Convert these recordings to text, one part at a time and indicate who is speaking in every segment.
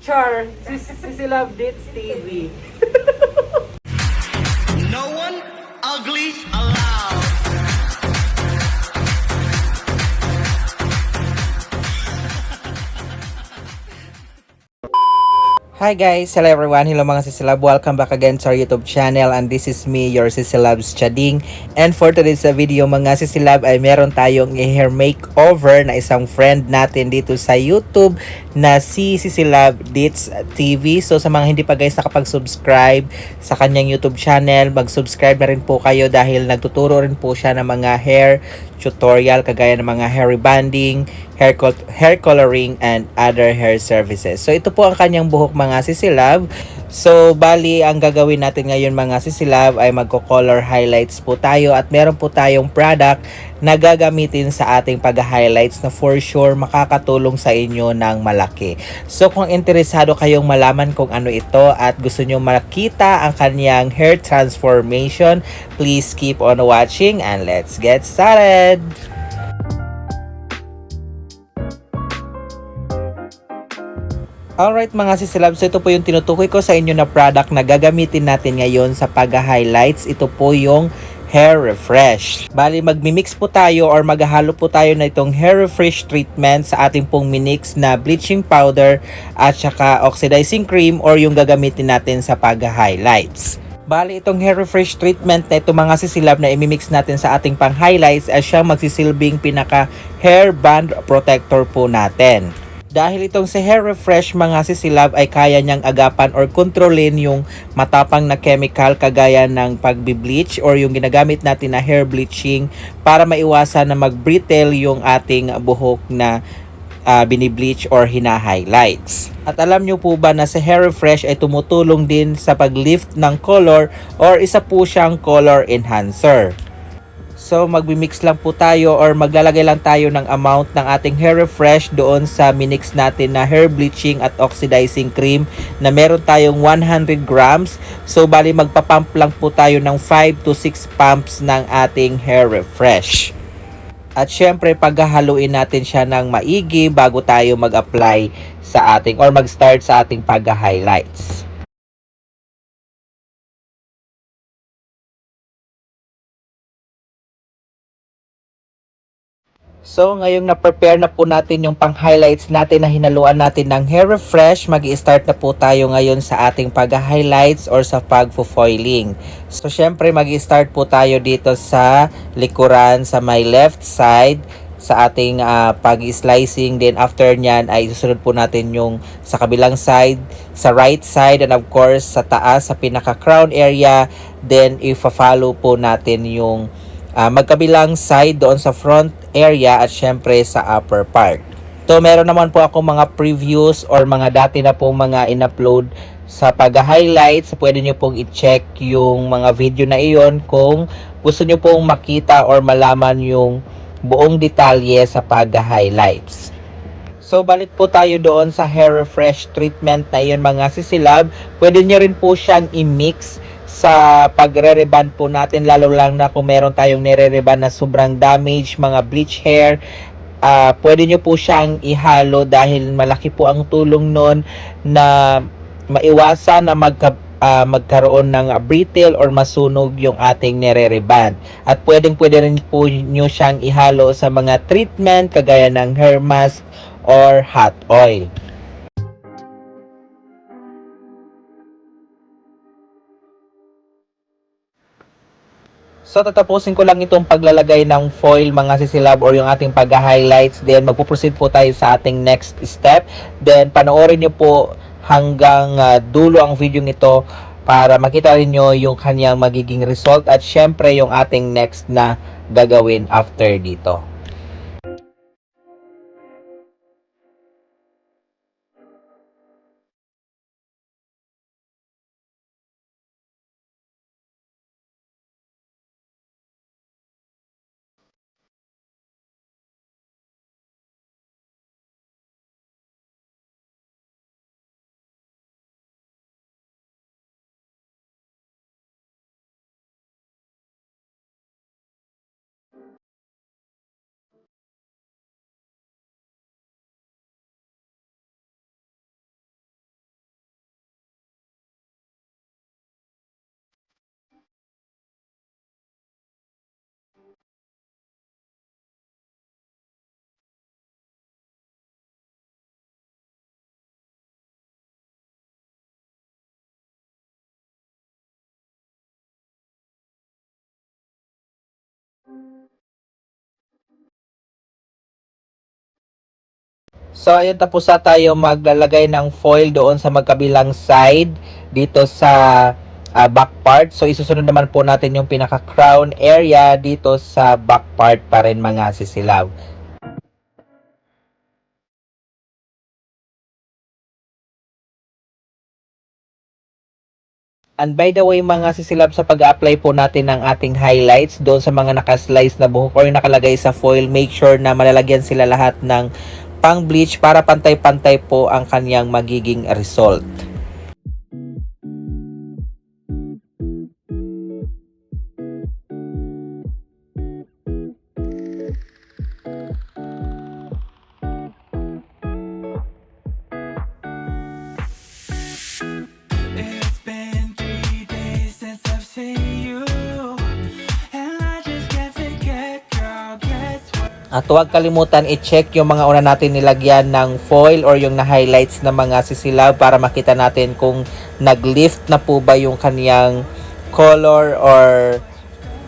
Speaker 1: Char, si Love Dates TV.
Speaker 2: No one ugly allowed.
Speaker 3: Hi guys! Hello everyone! Hello mga sisilab! Welcome back again to our YouTube channel, and this is me, your sisilabs Chading. And for today's video mga sisilab ay meron tayong hair makeover na isang friend natin dito sa YouTube na si Sisilab Dates TV. So sa mga hindi pa guys nakapag-subscribe sa kanyang YouTube channel, mag-subscribe na rin po kayo dahil nagtuturo rin po siya ng mga hair tutorial kagaya ng mga hair rebonding, hair coloring, and other hair services. So ito po ang kanyang buhok mga sisilab. So bali ang gagawin natin ngayon mga sisilab ay magko-color highlights po tayo at meron po tayong product na gagamitin sa ating pag-highlights na for sure makakatulong sa inyo ng malaki. So kung interesado kayong malaman kung ano ito at gusto nyo makita ang kanyang hair transformation, please keep on watching and let's get started! Alright mga sisilab, so ito po yung tinutukoy ko sa inyo na product na gagamitin natin ngayon sa pag-highlights. Ito po yung Hair Refresh. Bali magmimix po tayo or maghahalo po tayo na itong Hair Refresh treatment sa ating pong minix na bleaching powder at saka oxidizing cream or yung gagamitin natin sa pag-highlights. Bali itong hair refresh treatment na ito mga sisilab na imimix natin sa ating pang highlights ay siyang magsisilbing pinaka hair band protector po natin. Dahil itong si hair refresh mga sisilab ay kaya niyang agapan or kontrolin yung matapang na chemical kagaya ng pagbi-bleach or yung ginagamit natin na hair bleaching para maiwasan na mag-brittle yung ating buhok na binibleach or hina-highlights. At alam nyo po ba na sa hair refresh ay tumutulong din sa pag-lift ng color or isa po siyang color enhancer. So magmi-mix lang po tayo or maglalagay lang tayo ng amount ng ating hair refresh doon sa minix natin na hair bleaching at oxidizing cream na meron tayong 100 grams. So bali magpapump lang po tayo ng 5 to 6 pumps ng ating hair refresh. At syempre paghahaluin natin siya ng maigi bago tayo mag-apply sa ating or mag-start sa ating pag-highlights. So ngayong na-prepare na po natin yung pang-highlights natin na hinaluan natin ng hair refresh, mag-i-start na po tayo ngayon sa ating pag-highlights or sa pag-foiling. So syempre mag-i-start po tayo dito sa likuran sa my left side sa ating pag-slicing. Then after nyan ay susunod po natin yung sa kabilang side, sa right side, and of course sa taas, sa pinaka-crown area. Then i-follow po natin yung magkabilang side doon sa front area at syempre sa upper part. So meron naman po ako mga previews or mga dati na pong mga in-upload sa pag-highlights. Pwede nyo pong i-check yung mga video na iyon kung gusto nyo pong makita or malaman yung buong detalye sa pag-highlights. So balik po tayo doon sa hair refresh treatment na yun mga sisilab. Pwede nyo rin po siyang i-mix sa pagre-reband po natin, lalo lang na kung meron tayong nire-reband na sobrang damage, mga bleach hair. Pwede nyo po siyang ihalo dahil malaki po ang tulong nun na maiwasan na magkaroon ng brittle or masunog yung ating nire-reband. At pwede rin po nyo siyang ihalo sa mga treatment kagaya ng hair mask or hot oil. So tatapusin ko lang itong paglalagay ng foil mga sisilab or yung ating pag-highlights. Then magpo-proceed po tayo sa ating next step. Then panoorin nyo po hanggang dulo ang video nito para makita rin nyo yung kanyang magiging result at syempre yung ating next na gagawin after dito. So ayun, tapos na tayo maglalagay ng foil doon sa magkabilang side dito sa back part. So isusunod naman po natin yung pinaka crown area dito sa back part pa rin mga sisilaw. And by the way mga sisilab, sa pag-apply po natin ng ating highlights doon sa mga nakaslice na buhok or nakalagay sa foil, make sure na malalagyan sila lahat ng pang bleach para pantay-pantay po ang kanyang magiging result.
Speaker 4: It's been 3 days since I've seen you, and I just can't forget, girl, guess what?
Speaker 3: At huwag kalimutan i-check yung mga una natin nilagyan ng foil or yung na-highlights na mga sisilaw para makita natin kung nag-lift na po ba yung kaniyang color or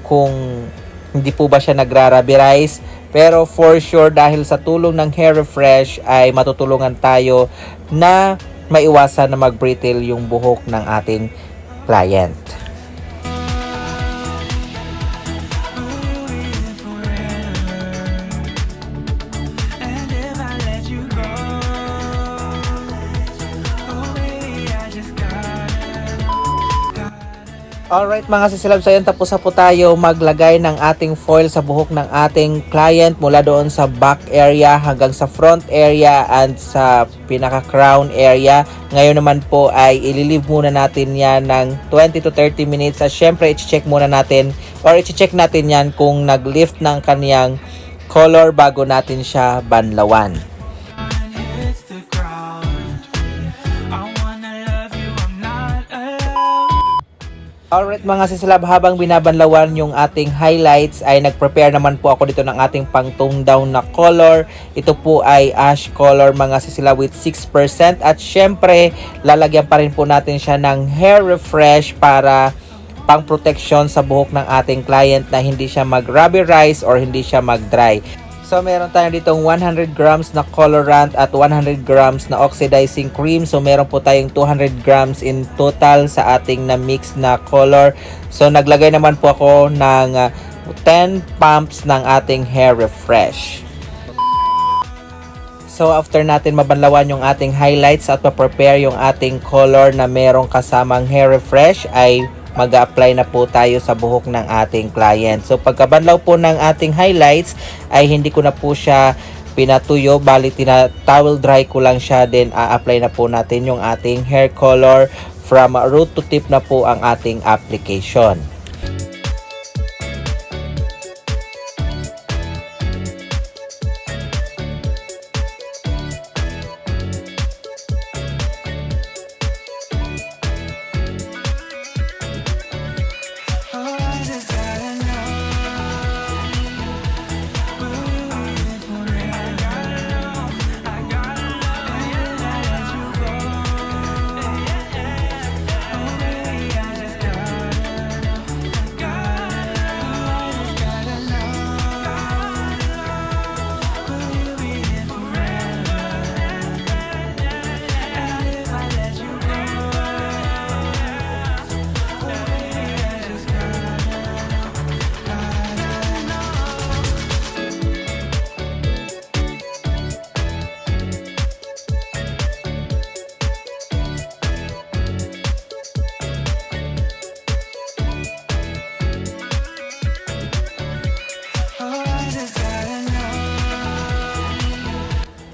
Speaker 3: kung hindi po ba siya nagra-rubberize. Pero for sure, dahil sa tulong ng hair refresh ay matutulungan tayo na maiwasan na mag-brittle yung buhok ng ating client.
Speaker 4: And if I let you go, oh baby, I just gotta.
Speaker 3: Alright mga sisilab, so yun, tapos na po tayo maglagay ng ating foil sa buhok ng ating client mula doon sa back area hanggang sa front area and sa pinaka crown area. Ngayon naman po ay ililive muna natin yan ng 20 to 30 minutes at syempre i-check muna natin or i-check natin yan kung nag-lift ng kaniyang color bago natin siya banlawan.
Speaker 4: Hits the ground. I wanna love you, I'm not alone.
Speaker 3: Alright mga sisilab, habang binabanlawan yung ating highlights ay nag-prepare naman po ako dito ng ating pang tone down na color. Ito po ay ash color mga sisilab with 6% at syempre lalagyan pa rin po natin siya ng hair refresh para pang protection sa buhok ng ating client na hindi siya mag-rubberize or hindi siya mag-dry. So meron tayo ditong 100 grams na colorant at 100 grams na oxidizing cream. So meron po tayong 200 grams in total sa ating na mix na color. So naglagay naman po ako ng 10 pumps ng ating hair refresh. So after natin mabanlawan yung ating highlights at ma-prepare yung ating color na merong kasamang hair refresh ay mag-apply na po tayo sa buhok ng ating client. So pagkabanlaw po ng ating highlights ay hindi ko na po siya pinatuyo, bali towel dry ko lang siya, then a-apply na po natin yung ating hair color from root to tip na po ang ating application.
Speaker 4: Oh, I just gotta know. Will you be forever? I gotta know. I gotta know. And if I let you go, oh baby, I just gotta know. I just gotta know. Will you be here forever? And if I let you go, oh baby, I just gotta know. Oh, I just gotta know.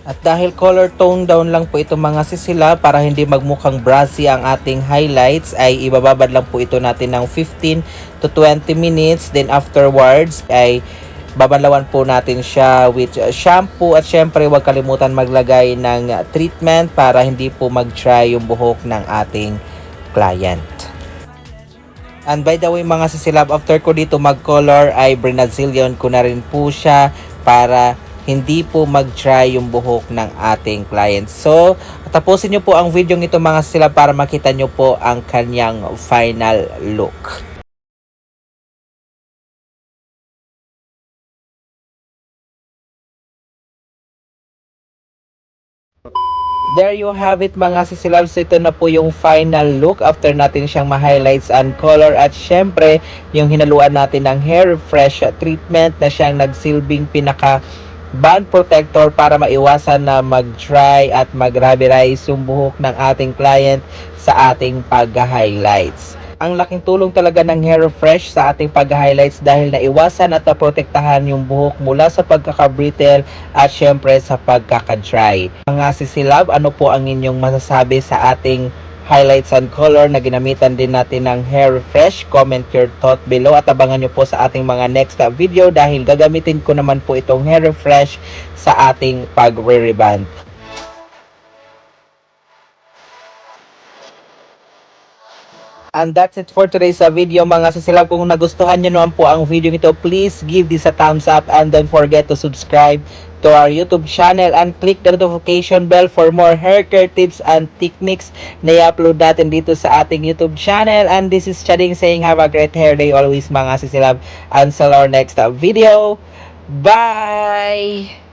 Speaker 3: At dahil color tone down lang po ito mga sisila, para hindi magmukhang brassy ang ating highlights, ay ibababad lang po ito natin ng 15 to 20 minutes. Then afterwards ay babanlawan po natin siya with shampoo at syempre huwag kalimutan maglagay ng treatment para hindi po mag-dry yung buhok ng ating client. And by the way mga sisilab, after ko dito mag-color ay Brinazilian ko na rin po siya para hindi po mag-dry yung buhok ng ating client. So, tapusin nyo po ang video nito mga sisilab para makita nyo po ang kanyang final look. There you have it mga sisilabs. Ito na po yung final look after natin siyang ma-highlights and color. At syempre, yung hinaluan natin ng hair refresh treatment na siyang nagsilbing pinaka band protector para maiwasan na mag-dry at mag-rubberize yung buhok ng ating client sa ating pag-highlights. Ang laking tulong talaga ng hair refresh sa ating pag-highlights dahil naiwasan at naprotektahan yung buhok mula sa pagkaka-brittle at syempre sa pagkaka-dry. Mga sisilab, ano po ang inyong masasabi sa ating highlights and color na ginamitan din natin ng hair refresh? Comment your thought below at abangan nyo po sa ating mga next video dahil gagamitin ko naman po itong hair refresh sa ating pag-re-reband. And that's it for today's video mga sisilab. Kung nagustuhan nyo naman po ang video nito, please give this a thumbs up and don't forget to subscribe to our YouTube channel and click the notification bell for more hair care tips and techniques na i-upload natin dito sa ating YouTube channel. And this is Chading saying have a great hair day always mga sisilab. Until our next video, bye!